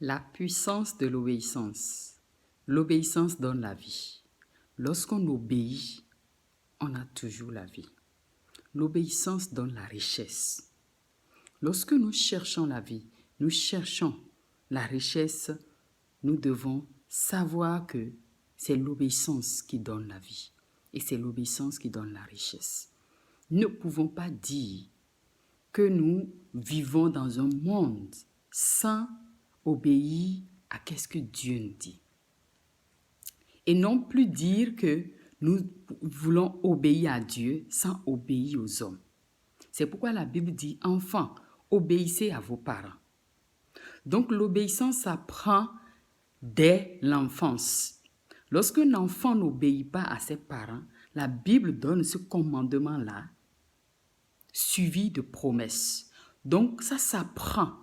La puissance de l'obéissance. L'obéissance donne la vie. Lorsqu'on obéit, on a toujours la vie. L'obéissance donne la richesse. Lorsque nous cherchons la vie, nous cherchons la richesse, nous devons savoir que c'est l'obéissance qui donne la vie et c'est l'obéissance qui donne la richesse. Nous ne pouvons pas dire que nous vivons dans un monde sans obéir à ce que Dieu nous dit. Et non plus dire que nous voulons obéir à Dieu sans obéir aux hommes. C'est pourquoi la Bible dit, enfants, obéissez à vos parents. Donc l'obéissance s'apprend dès l'enfance. Lorsqu'un enfant n'obéit pas à ses parents, la Bible donne ce commandement-là, suivi de promesses. Donc ça s'apprend.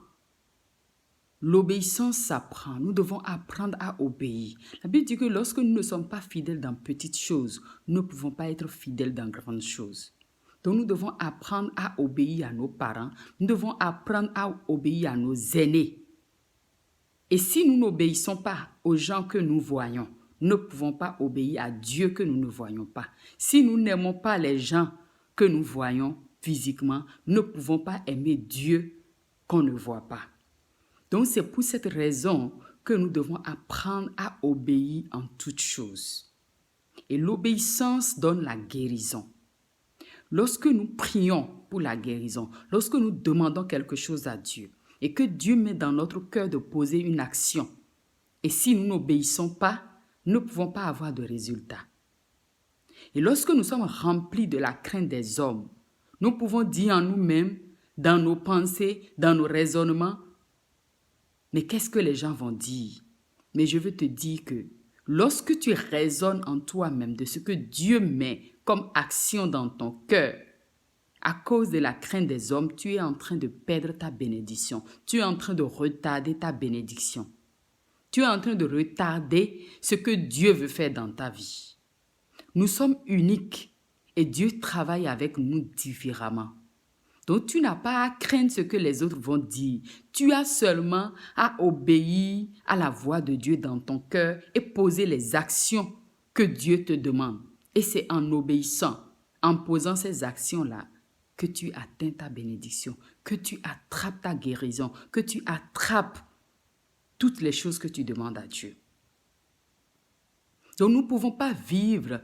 L'obéissance s'apprend. Nous devons apprendre à obéir. La Bible dit que lorsque nous ne sommes pas fidèles dans petites choses, nous ne pouvons pas être fidèles dans grandes choses. Donc nous devons apprendre à obéir à nos parents. Nous devons apprendre à obéir à nos aînés. Et si nous n'obéissons pas aux gens que nous voyons, nous ne pouvons pas obéir à Dieu que nous ne voyons pas. Si nous n'aimons pas les gens que nous voyons physiquement, nous ne pouvons pas aimer Dieu qu'on ne voit pas. Donc c'est pour cette raison que nous devons apprendre à obéir en toutes choses. Et l'obéissance donne la guérison. Lorsque nous prions pour la guérison, lorsque nous demandons quelque chose à Dieu et que Dieu met dans notre cœur de poser une action, et si nous n'obéissons pas, nous ne pouvons pas avoir de résultat. Et lorsque nous sommes remplis de la crainte des hommes, nous pouvons dire en nous-mêmes, dans nos pensées, dans nos raisonnements, mais qu'est-ce que les gens vont dire? Mais je veux te dire que lorsque tu raisonnes en toi-même de ce que Dieu met comme action dans ton cœur, à cause de la crainte des hommes, tu es en train de perdre ta bénédiction. Tu es en train de retarder ta bénédiction. Tu es en train de retarder ce que Dieu veut faire dans ta vie. Nous sommes uniques et Dieu travaille avec nous différemment. Donc, tu n'as pas à craindre ce que les autres vont dire. Tu as seulement à obéir à la voix de Dieu dans ton cœur et poser les actions que Dieu te demande. Et c'est en obéissant, en posant ces actions-là, que tu atteins ta bénédiction, que tu attrapes ta guérison, que tu attrapes toutes les choses que tu demandes à Dieu. Donc, nous ne pouvons pas vivre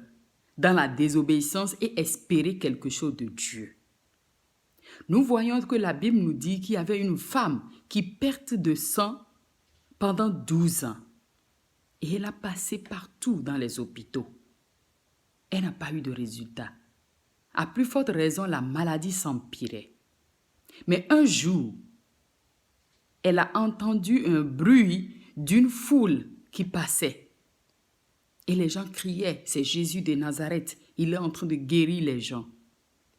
dans la désobéissance et espérer quelque chose de Dieu. Nous voyons que la Bible nous dit qu'il y avait une femme qui perte de sang pendant 12 ans. Et elle a passé partout dans les hôpitaux. Elle n'a pas eu de résultat. À plus forte raison, la maladie s'empirait. Mais un jour, elle a entendu un bruit d'une foule qui passait. Et les gens criaient, c'est Jésus de Nazareth, il est en train de guérir les gens.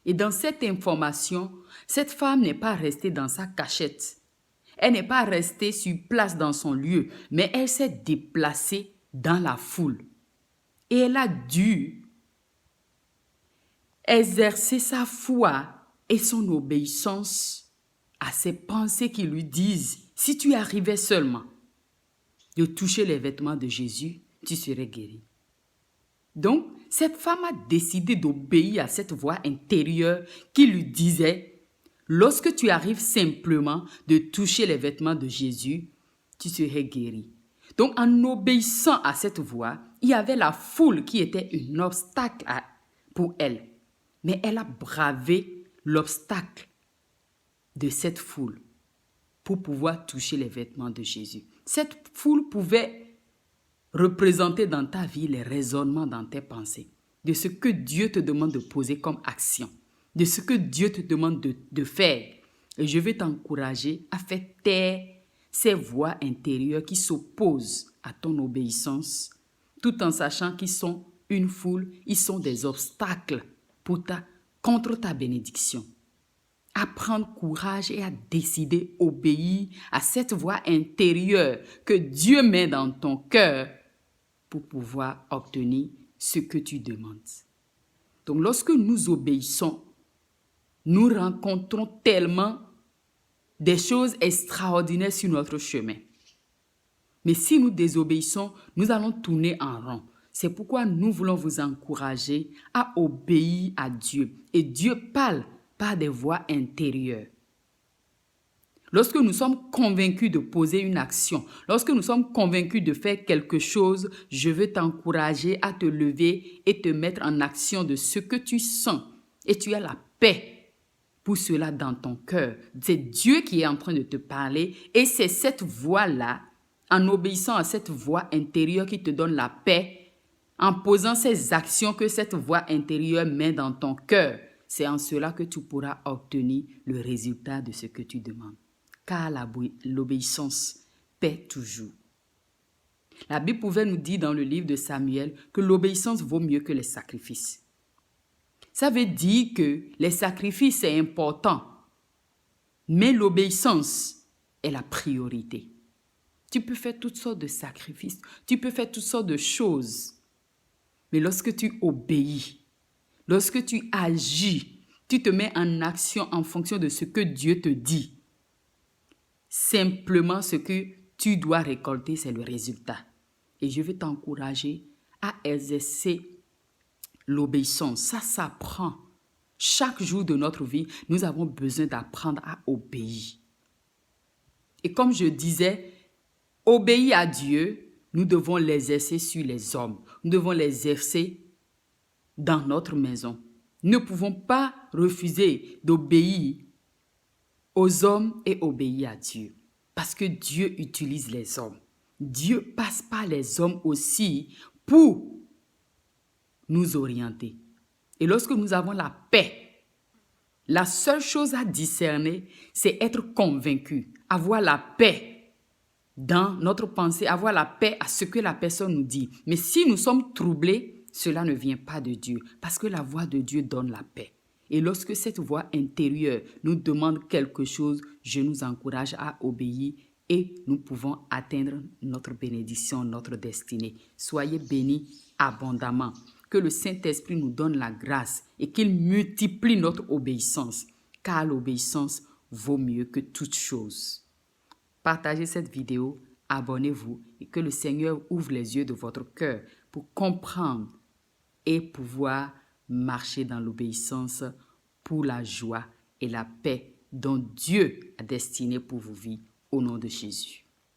Et dans cette information, cette femme n'est pas restée dans sa cachette. Elle n'est pas restée sur place dans son lieu, mais elle s'est déplacée dans la foule. Et elle a dû exercer sa foi et son obéissance à ses pensées qui lui disent, si tu arrivais seulement de toucher les vêtements de Jésus, tu serais guéri. Donc, cette femme a décidé d'obéir à cette voix intérieure qui lui disait, lorsque tu arrives simplement de toucher les vêtements de Jésus, tu serais guéri. Donc, en obéissant à cette voix, il y avait la foule qui était un obstacle pour elle. Mais elle a bravé l'obstacle de cette foule pour pouvoir toucher les vêtements de Jésus. Cette foule pouvait représenter dans ta vie les raisonnements dans tes pensées, de ce que Dieu te demande de poser comme action, de ce que Dieu te demande de faire. Et je vais t'encourager à faire taire ces voix intérieures qui s'opposent à ton obéissance, tout en sachant qu'ils sont une foule, ils sont des obstacles contre ta bénédiction. À prendre courage et à décider obéir à cette voix intérieure que Dieu met dans ton cœur pour pouvoir obtenir ce que tu demandes. Donc, lorsque nous obéissons, nous rencontrons tellement des choses extraordinaires sur notre chemin. Mais si nous désobéissons, nous allons tourner en rond. C'est pourquoi nous voulons vous encourager à obéir à Dieu. Et Dieu parle par des voix intérieures. Lorsque nous sommes convaincus de poser une action, lorsque nous sommes convaincus de faire quelque chose, je veux t'encourager à te lever et te mettre en action de ce que tu sens. Et tu as la paix pour cela dans ton cœur. C'est Dieu qui est en train de te parler et c'est cette voix-là, en obéissant à cette voix intérieure qui te donne la paix, en posant ces actions que cette voix intérieure met dans ton cœur, c'est en cela que tu pourras obtenir le résultat de ce que tu demandes. Car l'obéissance paie toujours. La Bible pouvait nous dire dans le livre de Samuel que l'obéissance vaut mieux que les sacrifices. Ça veut dire que les sacrifices, c'est important, mais l'obéissance est la priorité. Tu peux faire toutes sortes de sacrifices, tu peux faire toutes sortes de choses, mais lorsque tu obéis, lorsque tu agis, tu te mets en action en fonction de ce que Dieu te dit. Simplement, ce que tu dois récolter, c'est le résultat. Et je veux t'encourager à exercer l'obéissance. Ça s'apprend. Chaque jour de notre vie, nous avons besoin d'apprendre à obéir. Et comme je disais, obéir à Dieu, nous devons l'exercer sur les hommes. Nous devons l'exercer dans notre maison. Nous ne pouvons pas refuser d'obéir aux hommes et obéir à Dieu. Parce que Dieu utilise les hommes. Dieu passe par les hommes aussi pour nous orienter. Et lorsque nous avons la paix, la seule chose à discerner, c'est être convaincu, avoir la paix dans notre pensée, avoir la paix à ce que la personne nous dit. Mais si nous sommes troublés, cela ne vient pas de Dieu, parce que la voix de Dieu donne la paix. Et lorsque cette voix intérieure nous demande quelque chose, je nous encourage à obéir et nous pouvons atteindre notre bénédiction, notre destinée. Soyez bénis abondamment. Que le Saint-Esprit nous donne la grâce et qu'il multiplie notre obéissance, car l'obéissance vaut mieux que toute chose. Partagez cette vidéo, abonnez-vous et que le Seigneur ouvre les yeux de votre cœur pour comprendre et pouvoir marcher dans l'obéissance pour la joie et la paix dont Dieu a destiné pour vos vies au nom de Jésus.